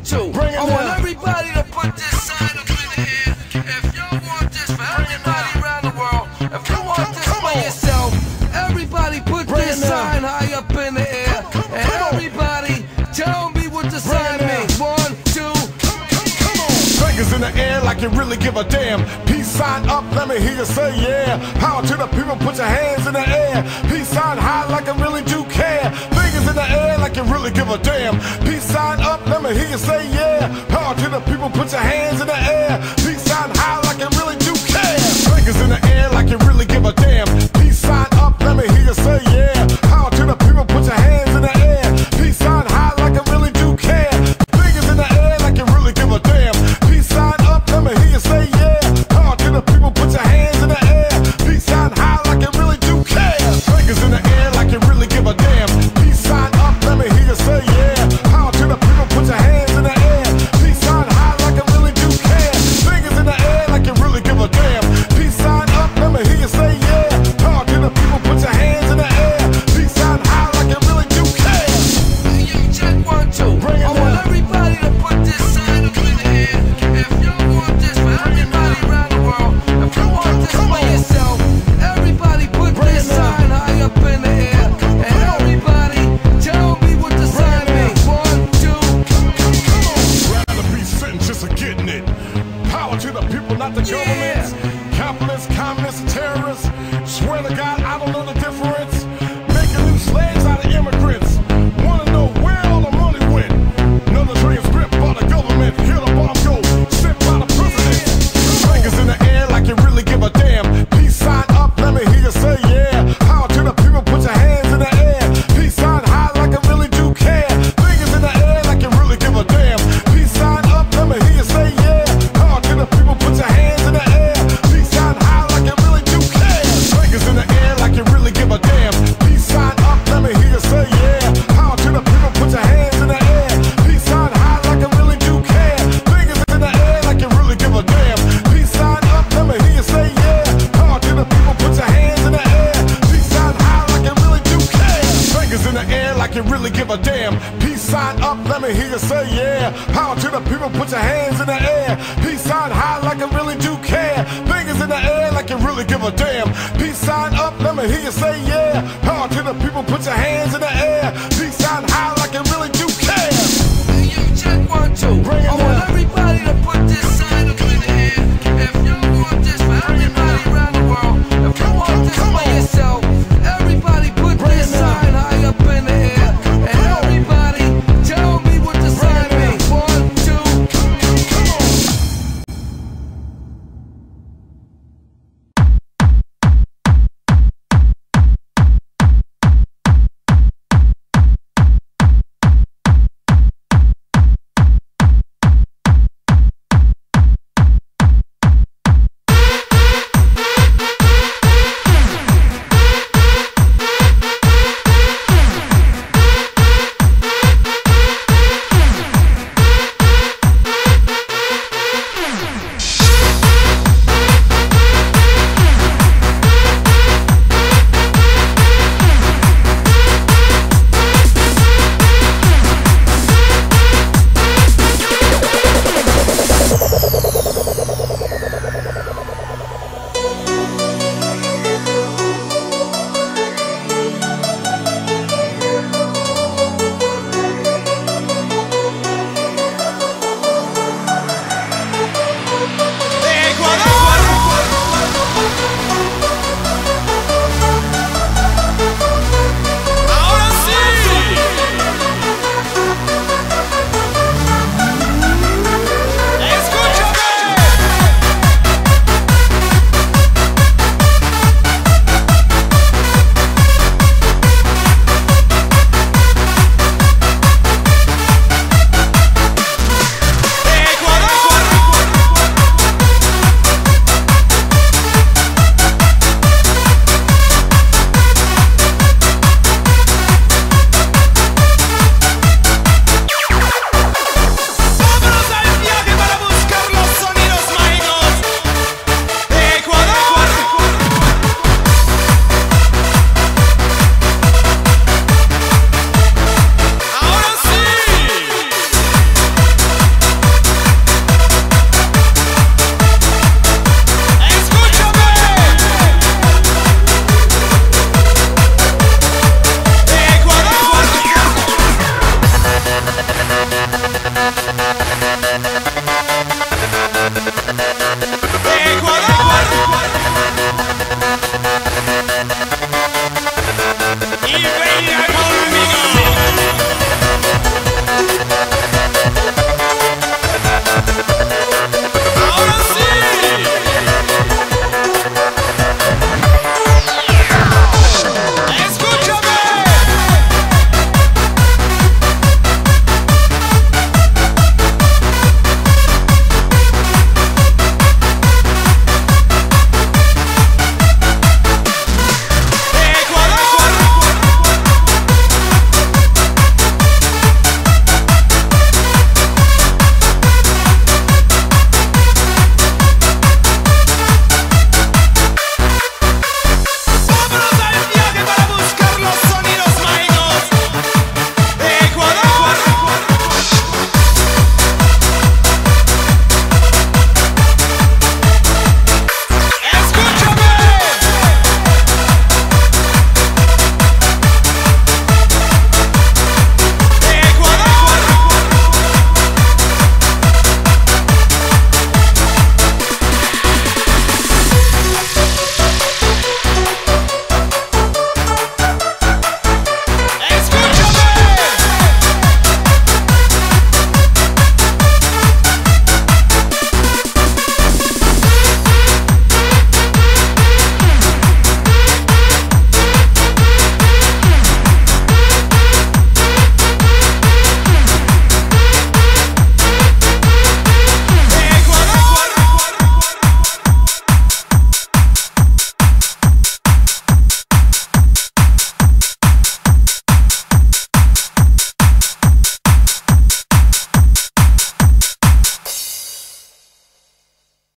1, 2. I want everybody to put this sign up in the air. If you want this for everybody around the world, if you want this for yourself, everybody put this sign high up in the air. And everybody tell me what the sign means. 1, 2. Fingers in the air like you really give a damn. Peace sign up, let me hear you say yeah. Power to the people, put your hands in the air. Peace sign high like I really do care. Fingers in the air like you really give a damn. Peace sign up, let me hear you say yeah. Power to the people, put your hands in the air. Peace sign high like you really do care. Fingers in the air like you really give a damn. Peace sign up, let me hear you say yeah. Power to the people, put your hands in the air. Peace sign high like I really do care. Fingers in the air like you really give a damn. Peace sign up, let me hear you say yeah. Power to the people, put your hands in the air. Peace sign high like you really do care. Fingers in the air like you really give a damn. Peace sign up, let me hear you say yeah. Power to the people, put your hands in the air. Peace sign high like I really do care. Fingers in the air like you really give a damn. Peace sign up, let me hear you say yeah. Power to the people, put your hands in the air. Peace sign high like you really do care. You check 1, 2. I want everybody to put this sign up in the air. If you want this for everybody around the world, if you want this for yourself, everybody put this sign high up in the air. And everybody tell me what the sign means. 1, 2. Rather be sitting just for getting it. Power to the people, not the governments. Capitalists, communists, and terrorists. Swear to God, I don't know the difference. Making new slaves out of immigrants. Wanna know where all the money went? Another transcript by the government. Hear the bomb go, sent by the president. Fingers in the air like you really give a damn. Peace sign up, let me hear you say yeah. Power to the people, put your hands in the air. Peace sign high like I really do care. Fingers in the air like you really give a damn. Peace sign up, let me hear you say yeah. Power to the people, put your hands in the air. Peace sign high like you really do care. Fingers in the air like you really give a damn. Peace sign up, let me hear you say yeah. Power to the people, put your hands in the air. Peace sign high like I really do care. Fingers in the air like you really give a damn. Peace sign up, let me hear you say yeah. Power to the people, put your hands in the air. Peace sign high like you really do care. Fingers in the air like you really give a damn. Peace sign up, let me hear you say yeah. Power to the people, put your hands in the air. Peace sign high like I really do care. Fingers in the air like you really give a damn. Peace sign up, let me hear you say yeah. Power to the people, put your hands in the air. Peace sign high like you really do care. You check 1, 2. I want everybody to put this sign up in the air. If you want this for everybody around the world, if you want this for yourself, everybody put this sign high up in the air. And everybody tell me what the sign means. 1, 2. Ecuador.